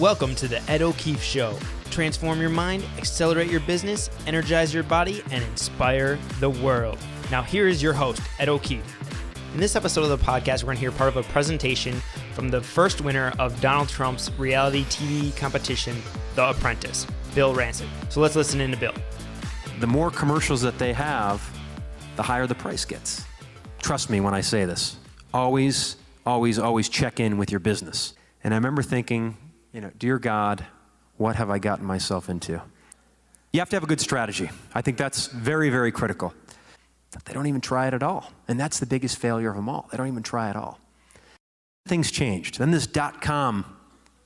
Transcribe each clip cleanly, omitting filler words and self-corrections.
Welcome to the Ed O'Keefe Show. Transform your mind, accelerate your business, energize your body, and inspire the world. Now here is your host, Ed O'Keefe. In this episode of the podcast, we're going to hear part of a presentation from the first winner of Donald Trump's reality TV competition, The Apprentice, Bill Rancic. So let's listen in to Bill. The more commercials that they have, the higher the price gets. Trust me when I say this. Always, always, always check in with your business. And I remember thinking, dear God, what have I gotten myself into? You have to have a good strategy. I think that's very, very critical. But they don't even try it at all. And that's the biggest failure of them all. They don't even try at all. Things changed. Then this .com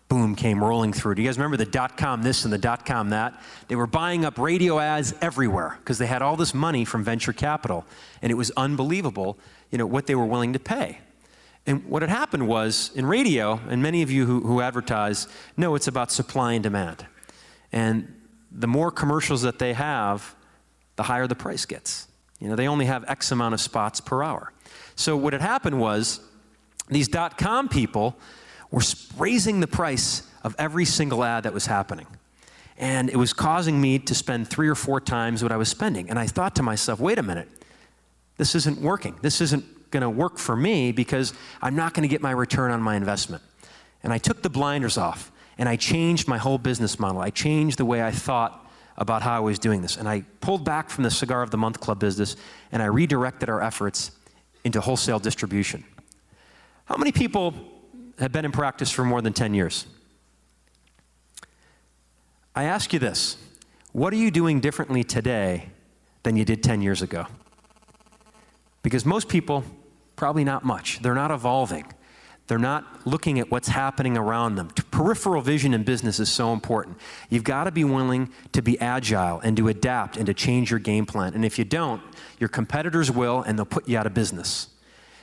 boom came rolling through. Do you guys remember the .com this and the .com that? They were buying up radio ads everywhere because they had all this money from venture capital. And it was unbelievable, what they were willing to pay. And what had happened was, in radio, and many of you who advertise know it's about supply and demand. And the more commercials that they have, the higher the price gets. They only have X amount of spots per hour. So what had happened was, these .com people were raising the price of every single ad that was happening. And it was causing me to spend 3 or 4 times what I was spending. And I thought to myself, wait a minute, this isn't working. This isn't going to work for me because I'm not going to get my return on my investment. And I took the blinders off and I changed my whole business model. I changed the way I thought about how I was doing this. And I pulled back from the Cigar of the Month Club business and I redirected our efforts into wholesale distribution. How many people have been in practice for more than 10 years? I ask you this, what are you doing differently today than you did 10 years ago? Because most people, probably not much. They're not evolving. They're not looking at what's happening around them. Peripheral vision in business is so important. You've got to be willing to be agile and to adapt and to change your game plan. And if you don't, your competitors will, and they'll put you out of business.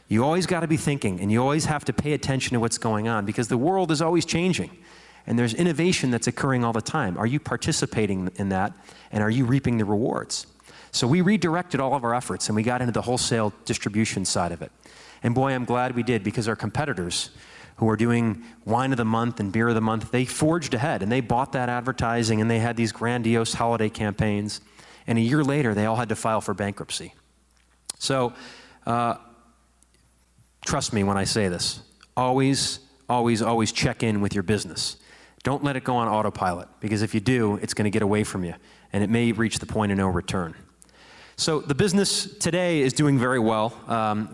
You always got to be thinking, and you always have to pay attention to what's going on because the world is always changing. And there's innovation that's occurring all the time. Are you participating in that, and are you reaping the rewards? So we redirected all of our efforts and we got into the wholesale distribution side of it. And boy, I'm glad we did because our competitors who were doing wine of the month and beer of the month, they forged ahead and they bought that advertising and they had these grandiose holiday campaigns. And a year later, they all had to file for bankruptcy. So trust me when I say this. Always, always, always check in with your business. Don't let it go on autopilot because if you do, it's going to get away from you and it may reach the point of no return. So the business today is doing very well.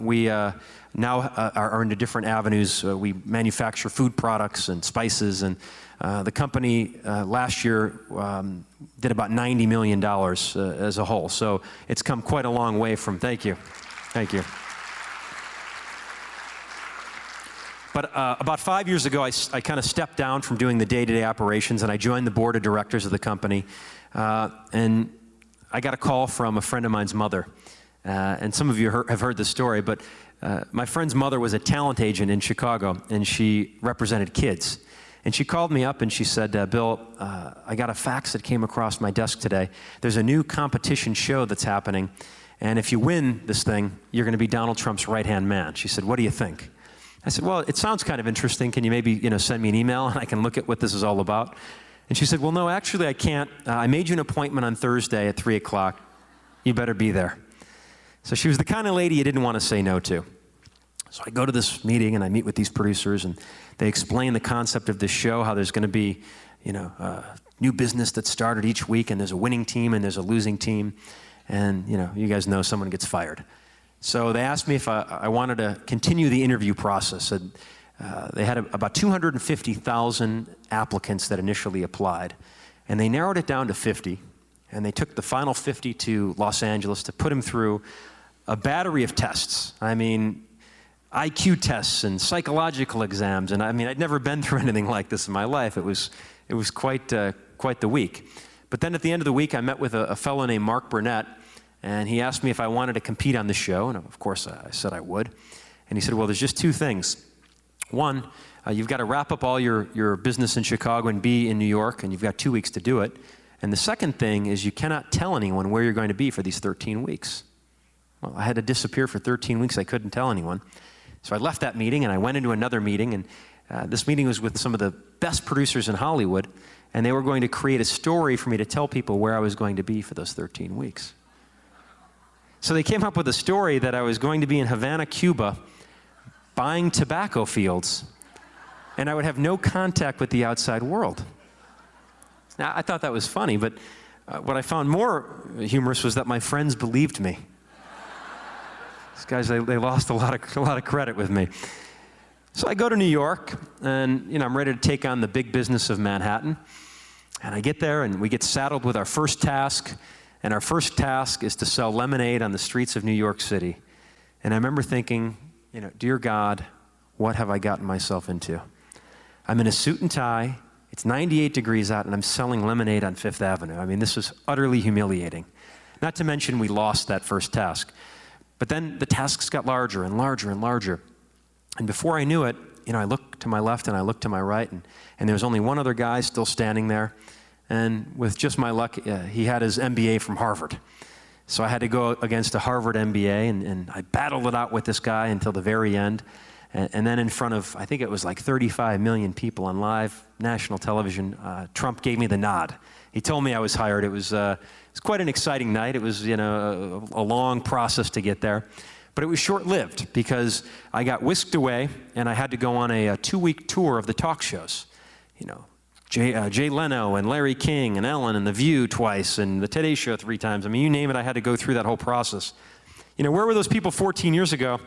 We now are into different avenues. We manufacture food products and spices, and the company last year did about $90 million as a whole. So it's come quite a long way from, thank you. But about 5 years ago, I kind of stepped down from doing the day-to-day operations, and I joined the board of directors of the company. And I got a call from a friend of mine's mother, and some of you have heard this story, but my friend's mother was a talent agent in Chicago, and she represented kids. And she called me up and she said, Bill, I got a fax that came across my desk today. There's a new competition show that's happening, and if you win this thing, you're going to be Donald Trump's right-hand man. She said, what do you think? I said, well, it sounds kind of interesting. Can you maybe send me an email and I can look at what this is all about? And she said, well, no, actually I can't. I made you an appointment on Thursday at 3 o'clock. You better be there. So she was the kind of lady you didn't want to say no to. So I go to this meeting and I meet with these producers and they explain the concept of this show, how there's going to be, new business that started each week and there's a winning team and there's a losing team. And, you guys know someone gets fired. So they asked me if I wanted to continue the interview process. And, they had about 250,000 applicants that initially applied, and they narrowed it down to 50, and they took the final 50 to Los Angeles to put them through a battery of tests. I mean, IQ tests and psychological exams, and I'd never been through anything like this in my life. It was quite the week. But then at the end of the week, I met with a fellow named Mark Burnett, and he asked me if I wanted to compete on the show, and of course I said I would. And he said, well, there's just 2 things. One, you've got to wrap up all your business in Chicago and be in New York, and you've got 2 weeks to do it. And the second thing is you cannot tell anyone where you're going to be for these 13 weeks. Well, I had to disappear for 13 weeks. I couldn't tell anyone. So I left that meeting, and I went into another meeting, and This meeting was with some of the best producers in Hollywood, and they were going to create a story for me to tell people where I was going to be for those 13 weeks. So they came up with a story that I was going to be in Havana, Cuba, buying tobacco fields, and I would have no contact with the outside world. Now, I thought that was funny, but what I found more humorous was that my friends believed me. These guys, they lost a lot of credit with me. So I go to New York, and I'm ready to take on the big business of Manhattan. And I get there, and we get saddled with our first task, and our first task is to sell lemonade on the streets of New York City. And I remember thinking, dear God, what have I gotten myself into? I'm in a suit and tie, it's 98 degrees out, and I'm selling lemonade on Fifth Avenue. I mean, this was utterly humiliating. Not to mention we lost that first task. But then the tasks got larger and larger and larger. And before I knew it, I looked to my left and I looked to my right, and there was only one other guy still standing there. And with just my luck, he had his MBA from Harvard. So I had to go against a Harvard MBA, and I battled it out with this guy until the very end. And then in front of, I think it was like 35 million people on live national television, Trump gave me the nod. He told me I was hired. It was quite an exciting night. It was, a long process to get there. But it was short-lived because I got whisked away, and I had to go on a 2-week tour of the talk shows. Jay Leno and Larry King and Ellen and The View twice and the Today Show 3 times. I mean, you name it, I had to go through that whole process. Where were those people 14 years ago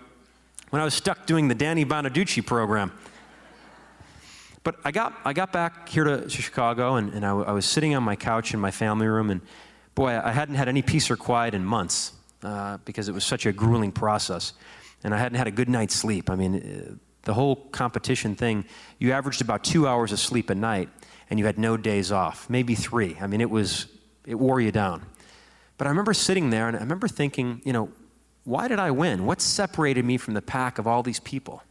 when I was stuck doing the Danny Bonaducci program? But I got back here to Chicago, and I was sitting on my couch in my family room, and boy, I hadn't had any peace or quiet in months. Because it was such a grueling process. And I hadn't had a good night's sleep. I mean, the whole competition thing, you averaged about 2 hours of sleep a night, and you had no days off, maybe 3. I mean, it wore you down. But I remember sitting there, and I remember thinking, why did I win? What separated me from the pack of all these people?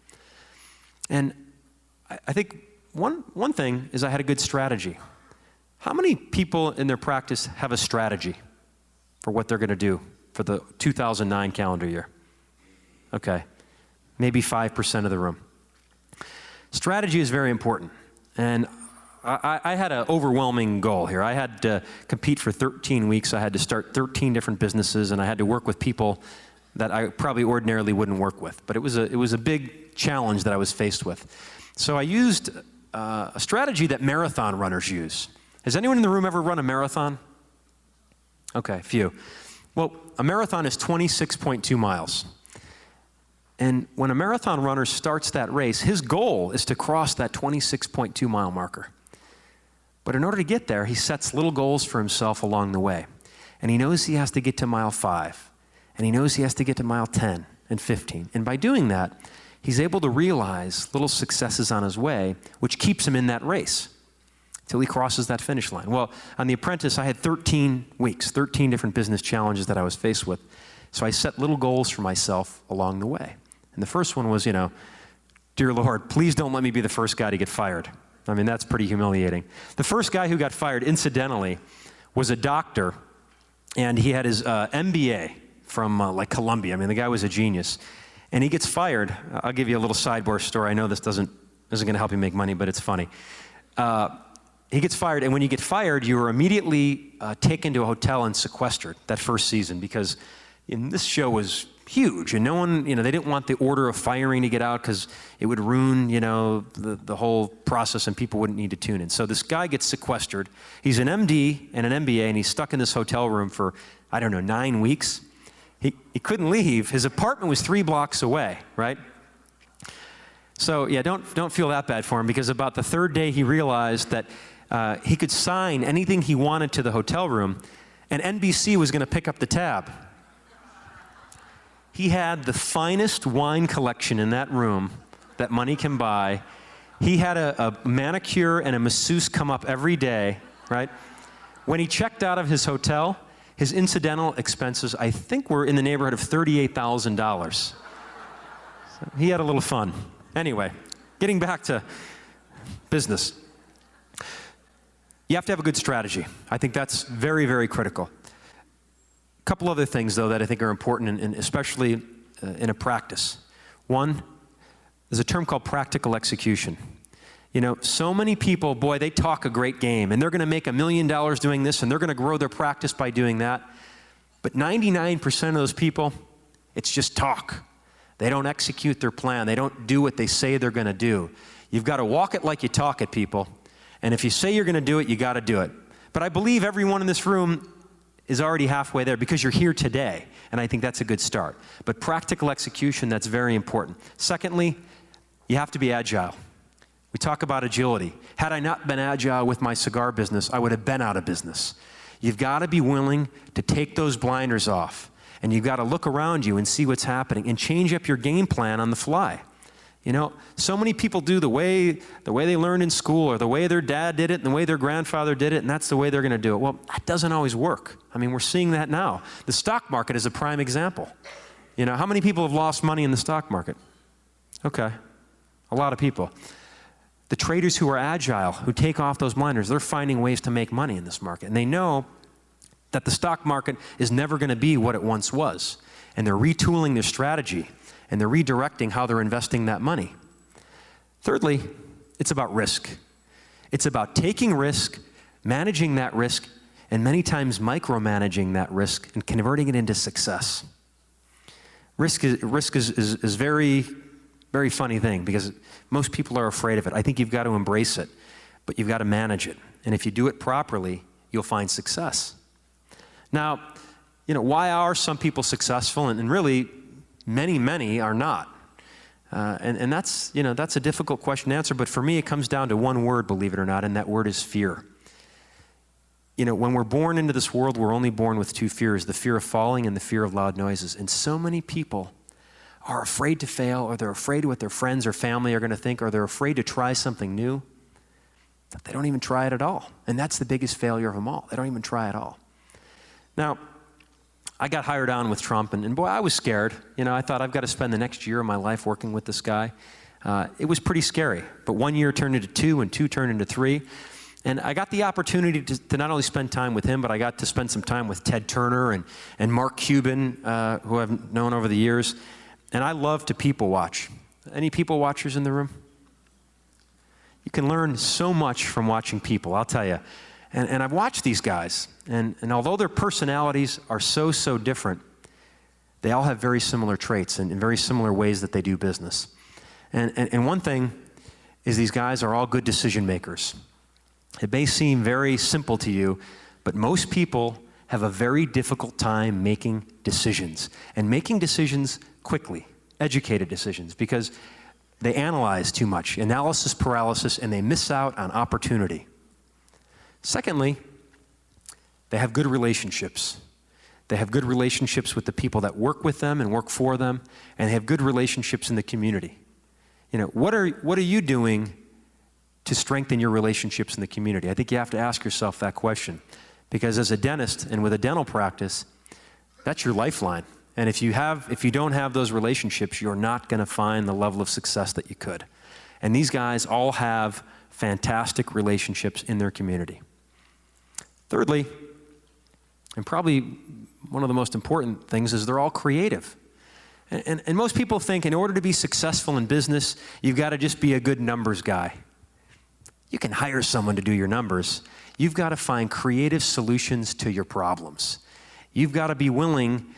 And I think one thing is I had a good strategy. How many people in their practice have a strategy for what they're going to do for the 2009 calendar year? Okay, maybe 5% of the room. Strategy is very important, and I had an overwhelming goal here. I had to compete for 13 weeks. I had to start 13 different businesses, and I had to work with people that I probably ordinarily wouldn't work with. But it was a big challenge that I was faced with. So I used a strategy that marathon runners use. Has anyone in the room ever run a marathon? Okay, a few. Well, a marathon is 26.2 miles. And when a marathon runner starts that race, his goal is to cross that 26.2 mile marker. But in order to get there, he sets little goals for himself along the way. And he knows he has to get to mile 5. And he knows he has to get to mile 10 and 15. And by doing that, he's able to realize little successes on his way, which keeps him in that race till he crosses that finish line. Well, on The Apprentice, I had 13 weeks, 13 different business challenges that I was faced with. So I set little goals for myself along the way. And the first one was, dear Lord, please don't let me be the first guy to get fired. I mean, that's pretty humiliating. The first guy who got fired, incidentally, was a doctor, and he had his MBA from Columbia. I mean, the guy was a genius. And he gets fired. I'll give you a little sidebar story. I know this isn't going to help you make money, but it's funny. He gets fired, and when you get fired, you are immediately taken to a hotel and sequestered that first season, because this show was huge, and no one, they didn't want the order of firing to get out because it would ruin, the whole process, and people wouldn't need to tune in. So this guy gets sequestered. He's an MD and an MBA, and he's stuck in this hotel room for, 9 weeks. He couldn't leave. His apartment was 3 blocks away, right? So yeah, don't feel that bad for him, because about the 3rd day he realized that he could sign anything he wanted to the hotel room, and NBC was going to pick up the tab. He had the finest wine collection in that room that money can buy. He had a manicure and a masseuse come up every day, right? When he checked out of his hotel, his incidental expenses, I think, were in the neighborhood of $38,000. So he had a little fun. Anyway, getting back to business. You have to have a good strategy. I think that's very, very critical. A couple other things, though, that I think are important, and especially in a practice. One, there's a term called practical execution. So many people, boy, they talk a great game, and they're going to make $1 million doing this, and they're going to grow their practice by doing that. But 99% of those people, it's just talk. They don't execute their plan. They don't do what they say they're going to do. You've got to walk it like you talk it, people. And if you say you're going to do it, you got to do it. But I believe everyone in this room is already halfway there because you're here today, and I think that's a good start. But practical execution, that's very important. Secondly, you have to be agile. We talk about agility. Had I not been agile with my cigar business, I would have been out of business. You've got to be willing to take those blinders off, and you've got to look around you and see what's happening and change up your game plan on the fly. So many people do the way they learned in school, or the way their dad did it and the way their grandfather did it, and that's the way they're going to do it. Well, that doesn't always work. We're seeing that now. The stock market is a prime example. How many people have lost money in the stock market? Okay, a lot of people. The traders who are agile, who take off those blinders, they're finding ways to make money in this market. And they know that the stock market is never going to be what it once was. And they're retooling their strategy, and they're redirecting how they're investing that money. Thirdly, it's about risk. It's about taking risk, managing that risk, and many times micromanaging that risk and converting it into success. Risk is very, very funny thing because most people are afraid of it. I think you've got to embrace it, but you've got to manage it. And if you do it properly, you'll find success. Now, why are some people successful, and really many are not? And that's a difficult question to answer, but for me it comes down to one word, believe it or not, and that word is fear. When we're born into this world, we're only born with two fears, the fear of falling and the fear of loud noises. And so many people are afraid to fail, or they're afraid what their friends or family are going to think, or they're afraid to try something new, that they don't even try it at all. And that's the biggest failure of them all. They don't even try at all. Now, I got hired on with Trump, and boy, I was scared. I thought I've got to spend the next year of my life working with this guy. It was pretty scary, but 1 year turned into 2, and 2 turned into 3. And I got the opportunity to not only spend time with him, but I got to spend some time with Ted Turner and Mark Cuban, who I've known over the years. And I love to people watch. Any people watchers in the room? You can learn so much from watching people, I'll tell you. And I've watched these guys, and although their personalities are so different, they all have very similar traits and very similar ways that they do business. And one thing is these guys are all good decision makers. It may seem very simple to you, but most people have a very difficult time making decisions, and making decisions quickly, educated decisions, because they analyze too much, analysis paralysis, and they miss out on opportunity. Secondly, they have good relationships. They have good relationships with the people that work with them and work for them, and they have good relationships in the community. What are you doing to strengthen your relationships in the community? I think you have to ask yourself that question, because as a dentist and with a dental practice, that's your lifeline. And if you don't have those relationships, you're not going to find the level of success that you could. And these guys all have fantastic relationships in their community. Thirdly, and probably one of the most important things, is they're all creative. And most people think in order to be successful in business, you've got to just be a good numbers guy. You can hire someone to do your numbers. You've got to find creative solutions to your problems. You've got to be willing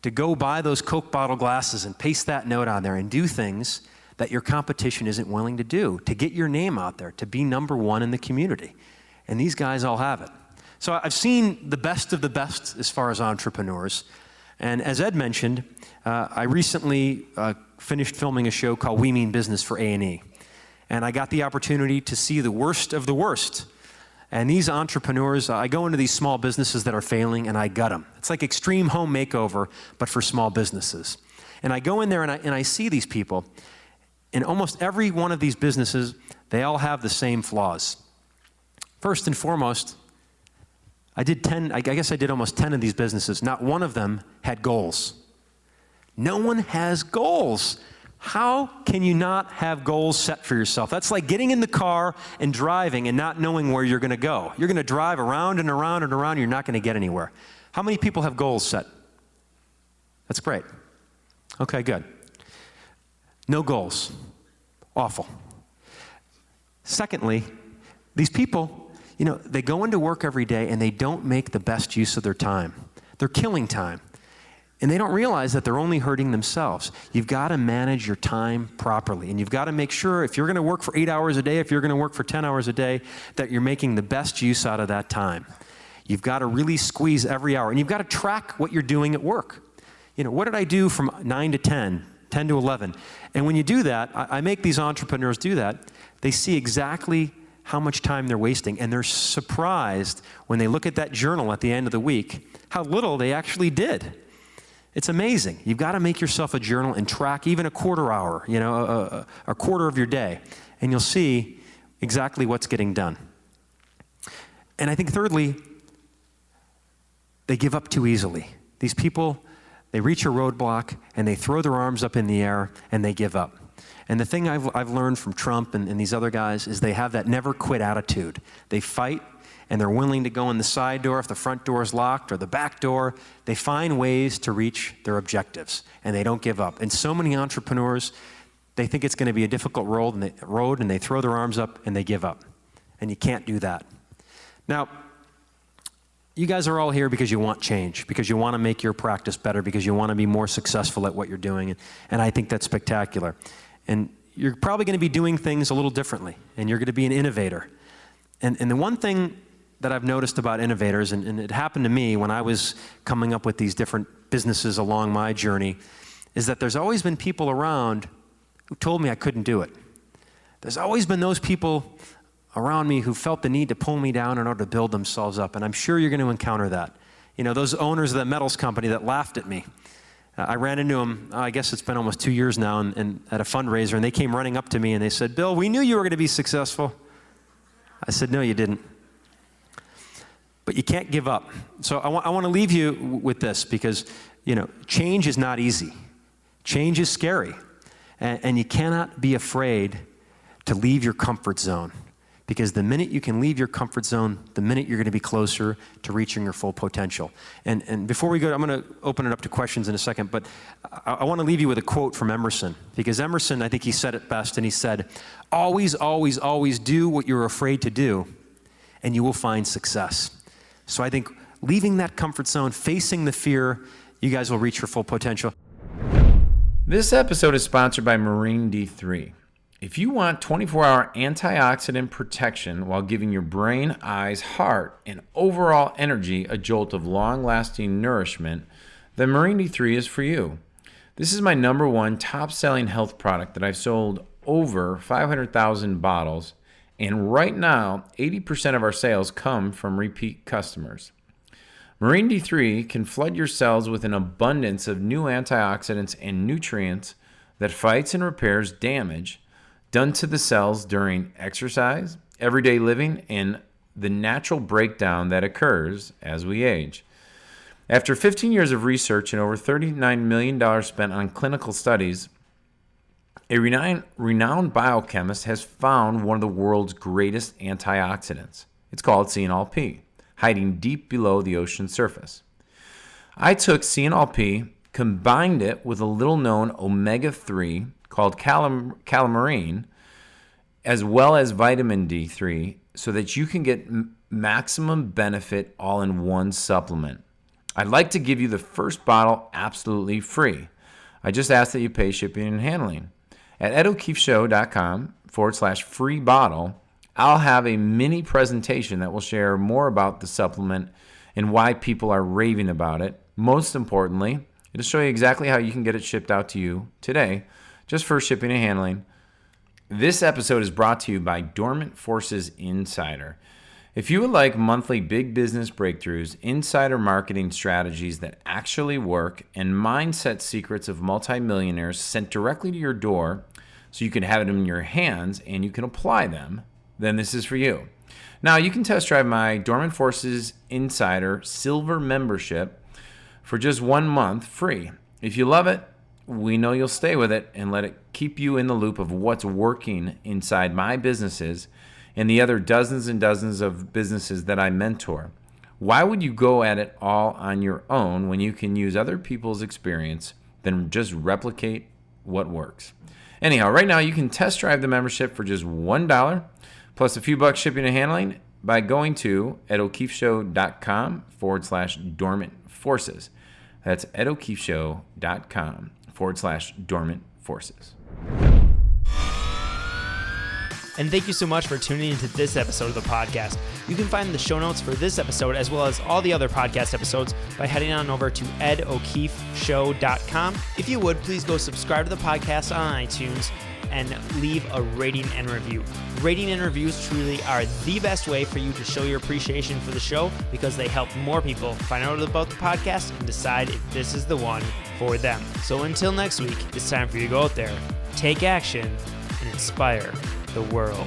to go buy those Coke bottle glasses and paste that note on there and do things that your competition isn't willing to do, to get your name out there, to be number one in the community. And these guys all have it. So I've seen the best of the best as far as entrepreneurs. And as Ed mentioned, I recently finished filming a show called We Mean Business for A&E. And I got the opportunity to see the worst of the worst. And these entrepreneurs, I go into these small businesses that are failing, and I gut them. It's like extreme home makeover, but for small businesses. And I go in there, and I see these people. In almost every one of these businesses, they all have the same flaws. First and foremost, I guess I did almost 10 of these businesses. Not one of them had goals. No one has goals. How can you not have goals set for yourself? That's like getting in the car and driving and not knowing where you're going to go. You're going to drive around and around and around. You're not going to get anywhere. How many people have goals set? That's great. Okay, good. No goals. Awful. Secondly, these people, they go into work every day and they don't make the best use of their time. They're killing time. And they don't realize that they're only hurting themselves. You've got to manage your time properly. And you've got to make sure if you're going to work for 8 hours a day, if you're going to work for 10 hours a day, that you're making the best use out of that time. You've got to really squeeze every hour. And you've got to track what you're doing at work. What did I do from 9 to 10, 10 to 11? And when you do that, I make these entrepreneurs do that. They see exactly how much time they're wasting. And they're surprised when they look at that journal at the end of the week, how little they actually did. It's amazing. You've got to make yourself a journal and track even a quarter hour, a quarter of your day. And you'll see exactly what's getting done. And I think thirdly, they give up too easily. These people, they reach a roadblock and they throw their arms up in the air and they give up. And the thing I've learned from Trump and these other guys is they have that never quit attitude. They fight and they're willing to go in the side door if the front door is locked or the back door. They find ways to reach their objectives and they don't give up. And so many entrepreneurs, they think it's going to be a difficult road and they throw their arms up and they give up. And you can't do that. Now, you guys are all here because you want change, because you want to make your practice better, because you want to be more successful at what you're doing. And I think that's spectacular. And you're probably going to be doing things a little differently, and you're going to be an innovator. And the one thing that I've noticed about innovators, and it happened to me when I was coming up with these different businesses along my journey, is that there's always been people around who told me I couldn't do it. There's always been those people around me who felt the need to pull me down in order to build themselves up, and I'm sure you're going to encounter that. Those owners of that metals company that laughed at me. I ran into them, I guess it's been almost 2 years now, and at a fundraiser, and they came running up to me and they said, "Bill, we knew you were going to be successful." I said, "No, you didn't." But you can't give up. So I want to leave you with this because, change is not easy. Change is scary. And you cannot be afraid to leave your comfort zone. Because the minute you can leave your comfort zone, the minute you're going to be closer to reaching your full potential. And before we go, I'm going to open it up to questions in a second, but I want to leave you with a quote from Emerson. Because Emerson, I think he said it best, and he said, "Always, always, always do what you're afraid to do, and you will find success." So I think leaving that comfort zone, facing the fear, you guys will reach your full potential. This episode is sponsored by Marine D3. If you want 24-hour antioxidant protection while giving your brain, eyes, heart, and overall energy a jolt of long-lasting nourishment, then Marine D3 is for you. This is my number one top-selling health product that I've sold over 500,000 bottles, and right now, 80% of our sales come from repeat customers. Marine D3 can flood your cells with an abundance of new antioxidants and nutrients that fights and repairs damage done to the cells during exercise, everyday living, and the natural breakdown that occurs as we age. After 15 years of research and over $39 million spent on clinical studies, a renowned biochemist has found one of the world's greatest antioxidants. It's called CNLP, hiding deep below the ocean surface. I took CNLP, combined it with a little-known omega-3 called calamine, as well as vitamin D3, so that you can get maximum benefit all in one supplement. I'd like to give you the first bottle absolutely free. I just ask that you pay shipping and handling. At edokeefeshow.com/free bottle, I'll have a mini presentation that will share more about the supplement and why people are raving about it. Most importantly, it'll show you exactly how you can get it shipped out to you today, just for shipping and handling. This episode is brought to you by Dormant Forces Insider. If you would like monthly big business breakthroughs, insider marketing strategies that actually work, and mindset secrets of multimillionaires sent directly to your door so you can have it in your hands and you can apply them, then this is for you. Now, you can test drive my Dormant Forces Insider Silver membership for just 1 month free. If you love it, we know you'll stay with it and let it keep you in the loop of what's working inside my businesses and the other dozens and dozens of businesses that I mentor. Why would you go at it all on your own when you can use other people's experience than just replicate what works? Anyhow, right now you can test drive the membership for just $1 plus a few bucks shipping and handling by going to edokeefeshow.com/dormant forces. That's edokeefeshow.com/dormant forces. And thank you so much for tuning into this episode of the podcast. You can find the show notes for this episode as well as all the other podcast episodes by heading on over to edokeefeshow.com. If you would, please go subscribe to the podcast on iTunes and leave a rating and review. Rating and reviews truly are the best way for you to show your appreciation for the show because they help more people find out about the podcast and decide if this is the one for them. So until next week, it's time for you to go out there, take action, and inspire the world.